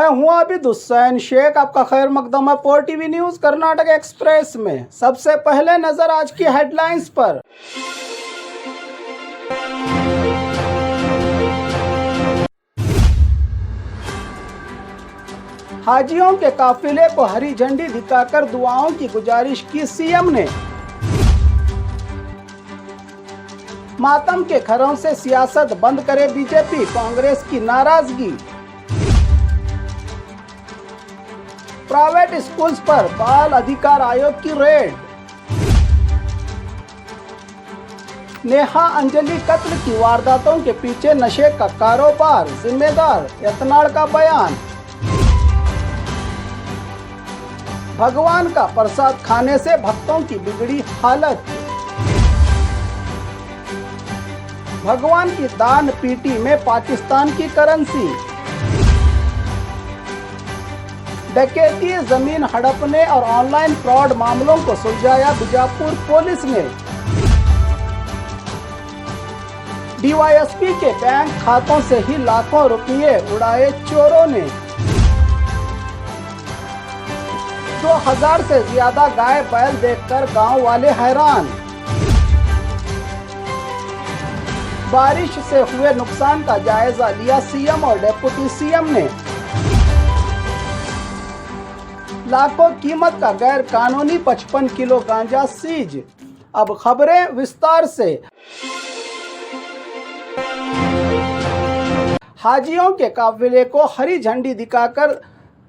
मैं हूं आबिद हुसैन शेख, आपका खैर मकदम है पोर टीवी न्यूज कर्नाटक एक्सप्रेस में। सबसे पहले नजर आज की हेडलाइंस पर। हाजियों के काफिले को हरी झंडी दिखाकर दुआओं की गुजारिश की सीएम ने। मातम के घरों से सियासत बंद करे बीजेपी, कांग्रेस की नाराजगी। प्राइवेट स्कूल्स पर बाल अधिकार आयोग की रेड। नेहा अंजलि कत्ल की वारदातों के पीछे नशे का कारोबार, जिम्मेदार यत्नाड़ का बयान। भगवान का प्रसाद खाने से भक्तों की बिगड़ी हालत। भगवान की दान पीटी में पाकिस्तान की करेंसी। डकैती, जमीन हड़पने और ऑनलाइन फ्रॉड मामलों को सुलझाया बीजापुर पुलिस ने। डीवाईएसपी के बैंक खातों से ही लाखों रुपये उड़ाए चोरों ने। 2000 से ज्यादा गाय बैल देखकर गांव वाले हैरान। बारिश से हुए नुकसान का जायजा लिया सीएम और डिप्टी सीएम ने। लाखों कीमत का गैर कानूनी 55 किलो गांजा सीज। अब खबरें विस्तार से। हाजियों के काफिले को हरी झंडी दिखाकर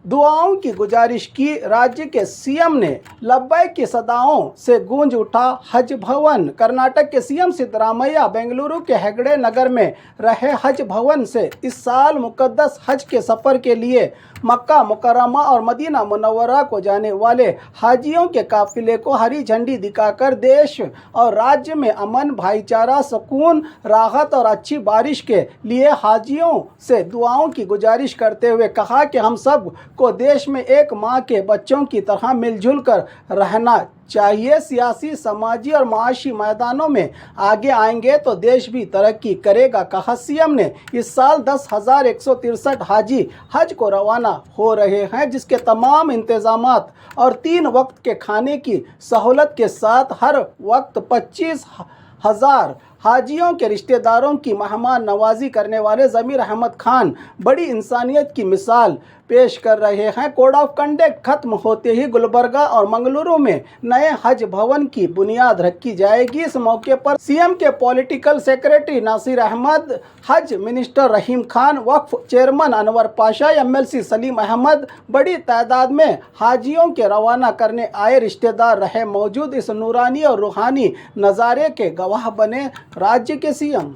दुआओं की गुजारिश की राज्य के सीएम ने। लब्बैक की सदाओं से गूंज उठा हज भवन। कर्नाटक के सीएम सिद्धरामैया बेंगलुरु के हेगड़े नगर में रहे हज भवन से इस साल मुकद्दस हज के सफ़र के लिए मक्का मुकर्रमा और मदीना मुनव्वरा को जाने वाले हाजियों के काफिले को हरी झंडी दिखाकर देश और राज्य में अमन, भाईचारा, सुकून, राहत और अच्छी बारिश के लिए हाजियों से दुआओं की गुजारिश करते हुए कहा कि हम सब को देश में एक माँ के बच्चों की तरह मिलजुल कर रहना चाहिए। सियासी, समाजी और माशी मैदानों में आगे आएंगे तो देश भी तरक्की करेगा, कहा सीएम ने। इस साल 10,163 हाजी हज को रवाना हो रहे हैं, जिसके तमाम इंतजामात और 3 वक्त के खाने की सहूलत के साथ हर वक्त 25,000 हाजियों के रिश्तेदारों की मेहमान नवाजी करने वाले ज़मीर अहमद खान बड़ी इंसानियत की मिसाल पेश कर रहे हैं। कोड ऑफ कंडक्ट खत्म होते ही गुलबर्गा और मंगलुरु में नए हज भवन की बुनियाद रखी जाएगी। इस मौके पर सीएम के पॉलिटिकल सेक्रेटरी नासिर अहमद, हज मिनिस्टर रहीम खान, वक्फ चेयरमैन अनवर पाशा, एमएलसी सलीम अहमद, बड़ी तादाद में हाजियों के रवाना करने आए रिश्तेदार रहे मौजूद। इस नूरानी और रूहानी नज़ारे के गवाह बने राज्य के सीएम।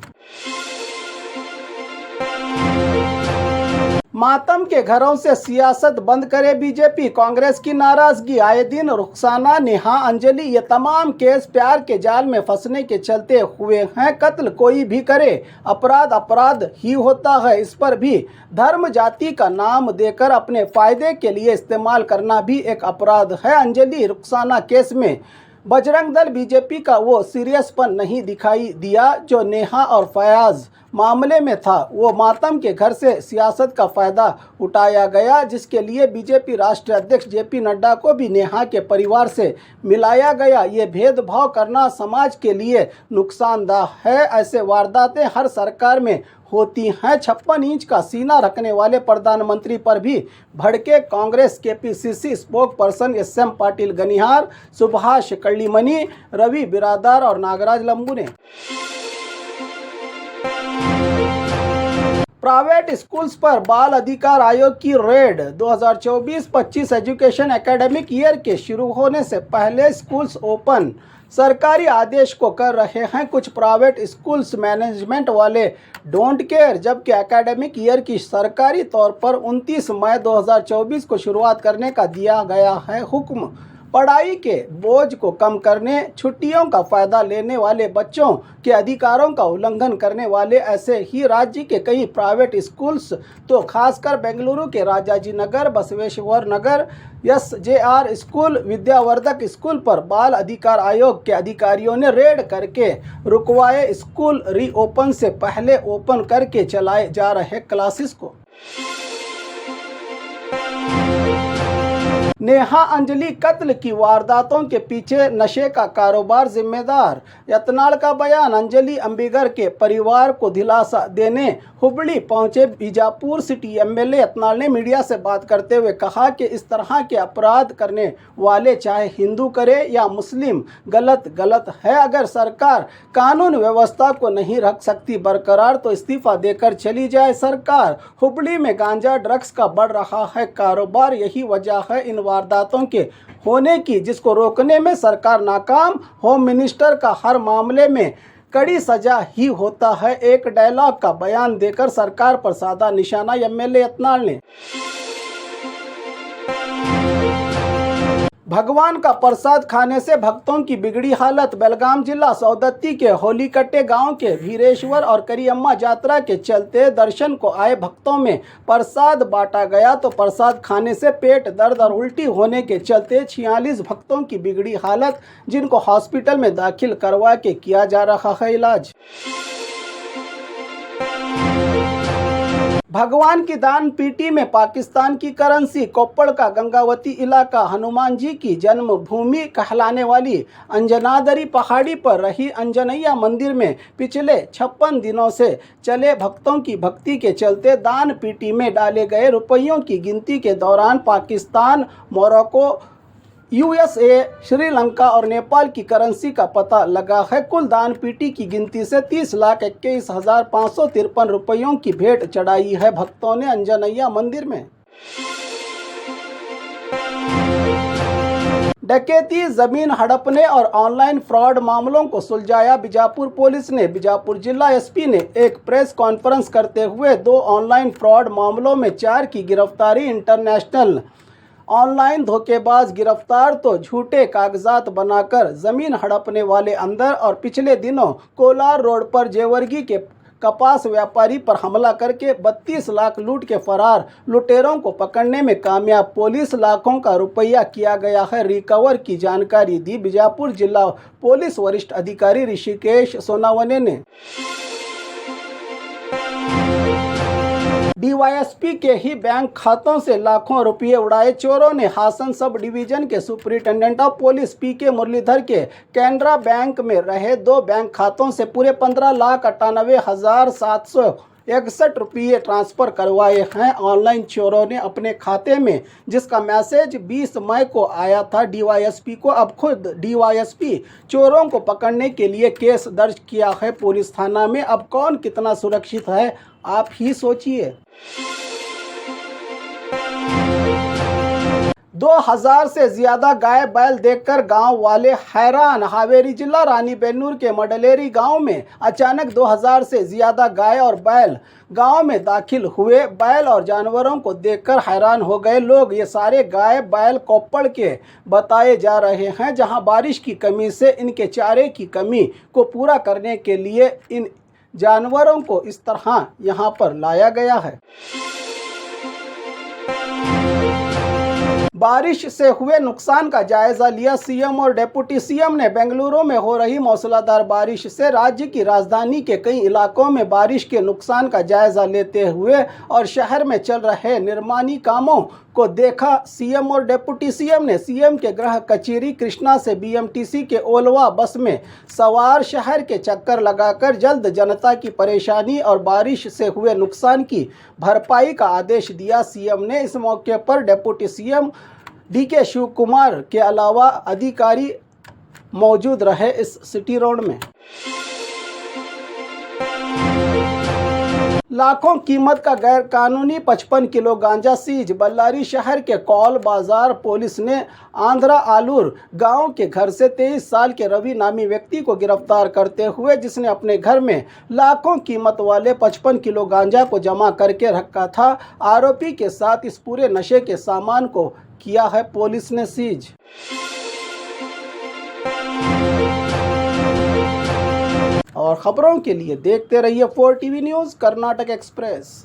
मातम के घरों से सियासत बंद करे बीजेपी, कांग्रेस की नाराजगी। आए दिन रुखसाना, नेहा अंजलि ये तमाम केस प्यार के जाल में फंसने के चलते हुए हैं। कत्ल कोई भी करे, अपराध अपराध ही होता है। इस पर भी धर्म जाति का नाम देकर अपने फायदे के लिए इस्तेमाल करना भी एक अपराध है। अंजलि रुखसाना केस में बजरंग दल बीजेपी का वो सीरियसपन नहीं दिखाई दिया जो नेहा और फयाज मामले में था। वो मातम के घर से सियासत का फायदा उठाया गया, जिसके लिए बीजेपी राष्ट्रीय अध्यक्ष जेपी नड्डा को भी नेहा के परिवार से मिलाया गया। ये भेदभाव करना समाज के लिए नुकसानदायक है। ऐसे वारदातें हर सरकार में होती हैं। 56 इंच का सीना रखने वाले प्रधानमंत्री पर भी भड़के कांग्रेस के PCC spokesperson SM Patil Ganihar, Subhash Kallimani, Ravi Biradar और नागराज लंबू ने। प्राइवेट स्कूल्स पर बाल अधिकार आयोग की रेड। 2024-25 एजुकेशन एकेडमिक ईयर के शुरू होने से पहले स्कूल्स ओपन सरकारी आदेश को कर रहे हैं कुछ प्राइवेट स्कूल्स। मैनेजमेंट वाले डोंट केयर, जबकि एकेडमिक ईयर की सरकारी तौर पर 29 मई 2024 को शुरुआत करने का दिया गया है हुक्म। पढ़ाई के बोझ को कम करने, छुट्टियों का फ़ायदा लेने वाले बच्चों के अधिकारों का उल्लंघन करने वाले ऐसे ही राज्य के कई प्राइवेट स्कूल्स तो खासकर बेंगलुरु के राजाजी नगर, बसवेश्वर नगर, एसजेआर स्कूल, विद्यावर्धक स्कूल पर बाल अधिकार आयोग के अधिकारियों ने रेड करके रुकवाए। स्कूल रीओपन से पहले ओपन करके चलाए जा रहे क्लासेस को। नेहा अंजलि कत्ल की वारदातों के पीछे नशे का कारोबार जिम्मेदार, यत्नाल का बयान। अंजलि अंबिगर के परिवार को दिलासा देने हुबली पहुंचे बीजापुर सिटी एमएलए यत्नाल ने मीडिया से बात करते हुए कहा कि इस तरह के अपराध करने वाले चाहे हिंदू करे या मुस्लिम, गलत है। अगर सरकार कानून व्यवस्था को नहीं रख सकती बरकरार तो इस्तीफा देकर चली जाए सरकार। हुबली में गांजा ड्रग्स का बढ़ रहा है कारोबार, यही वजह है इन वारदातों के होने की, जिसको रोकने में सरकार नाकाम। होम मिनिस्टर का हर मामले में कड़ी सजा ही होता है, एक डायलॉग का बयान देकर सरकार पर साधा निशाना एमएलए यत्नाल ने। भगवान का प्रसाद खाने से भक्तों की बिगड़ी हालत। बेलगाम जिला सौदत्ती के होलीकट्टे गांव के भीरेश्वर और करियम्मा यात्रा के चलते दर्शन को आए भक्तों में प्रसाद बांटा गया तो प्रसाद खाने से पेट दर्द और उल्टी होने के चलते 46 भक्तों की बिगड़ी हालत, जिनको हॉस्पिटल में दाखिल करवा के किया जा रहा है इलाज। भगवान की दान पीटी में पाकिस्तान की करेंसी। कोप्पड़ का गंगावती इलाका हनुमान जी की जन्मभूमि कहलाने वाली अंजनादरी पहाड़ी पर रही अंजनैया मंदिर में पिछले 56 दिनों से चले भक्तों की भक्ति के चलते दान पीटी में डाले गए रुपयों की गिनती के दौरान पाकिस्तान, मोरक्को, यूएसए, श्रीलंका और नेपाल की करेंसी का पता लगा है। कुल दान पीटी की गिनती से 30,21,553 रुपयों की भेंट चढ़ाई है भक्तों ने अंजनैया मंदिर में। डकैती, जमीन हड़पने और ऑनलाइन फ्रॉड मामलों को सुलझाया बीजापुर पुलिस ने। बीजापुर जिला एसपी ने एक प्रेस कॉन्फ्रेंस करते हुए 2 ऑनलाइन फ्रॉड मामलों में 4 की गिरफ्तारी। इंटरनेशनल ऑनलाइन धोखेबाज गिरफ्तार तो झूठे कागजात बनाकर जमीन हड़पने वाले अंदर। और पिछले दिनों कोलार रोड पर जेवर्गी के कपास व्यापारी पर हमला करके 32 लाख लूट के फरार लुटेरों को पकड़ने में कामयाब। पुलिस लाखों का रुपया किया गया है रिकवर की जानकारी दी बीजापुर जिला पुलिस वरिष्ठ अधिकारी ऋषिकेश सोनावने ने। डीवाईएसपी के ही बैंक खातों से लाखों रुपये उड़ाए चोरों ने। हासन सब डिवीजन के सुपरिटेंडेंट ऑफ पुलिस पीके मुरलीधर के कैनरा बैंक में रहे 2 बैंक खातों से पूरे 15,98,761 रुपये ट्रांसफर करवाए हैं ऑनलाइन चोरों ने अपने खाते में, जिसका मैसेज 20 मई को आया था डीवाईएसपी को। अब खुद डीवाईएसपी चोरों को पकड़ने के लिए केस दर्ज किया है पुलिस थाना में। अब कौन कितना सुरक्षित है आप ही सोचिए। 2000 से ज्यादा गाय बैल देखकर गांव वाले हैरान। हावेरी जिला रानी बेन्नूर के मडलेरी गांव में अचानक 2000 से ज्यादा गाय और बैल गांव में दाखिल हुए। बैल और जानवरों को देखकर हैरान हो गए लोग। ये सारे गाय बैल कोप्पड़ के बताए जा रहे हैं, जहां बारिश की कमी से इनके चारे की कमी को पूरा करने के लिए इन जानवरों को इस तरह यहां पर लाया गया है। बारिश से हुए नुकसान का जायजा लिया सीएम और डिप्टी सीएम ने। बेंगलुरु में हो रही मूसलाधार बारिश से राज्य की राजधानी के कई इलाकों में बारिश के नुकसान का जायजा लेते हुए और शहर में चल रहे निर्माणी कामों को देखा सीएम और डिप्टी सीएम ने। सीएम के गृह कचेरी कृष्णा से बीएमटीसी के ओलवा बस में सवार शहर के चक्कर लगाकर जल्द जनता की परेशानी और बारिश से हुए नुकसान की भरपाई का आदेश दिया सीएम ने। इस मौके पर डिप्टी सीएम डीके शिव कुमार के अलावा अधिकारी मौजूद रहे इस सिटी रोड में। लाखों कीमत का गैर कानूनी 55 किलो गांजा सीज। बल्लारी शहर के कौल बाजार पुलिस ने आंध्रा आलूर गांव के घर से 23 साल के रवि नामी व्यक्ति को गिरफ्तार करते हुए, जिसने अपने घर में लाखों कीमत वाले 55 किलो गांजा को जमा करके रखा था। आरोपी के साथ इस पूरे नशे के सामान को किया है पुलिस ने सीज। और खबरों के लिए देखते रहिए 4 टीवी न्यूज़ कर्नाटक एक्सप्रेस।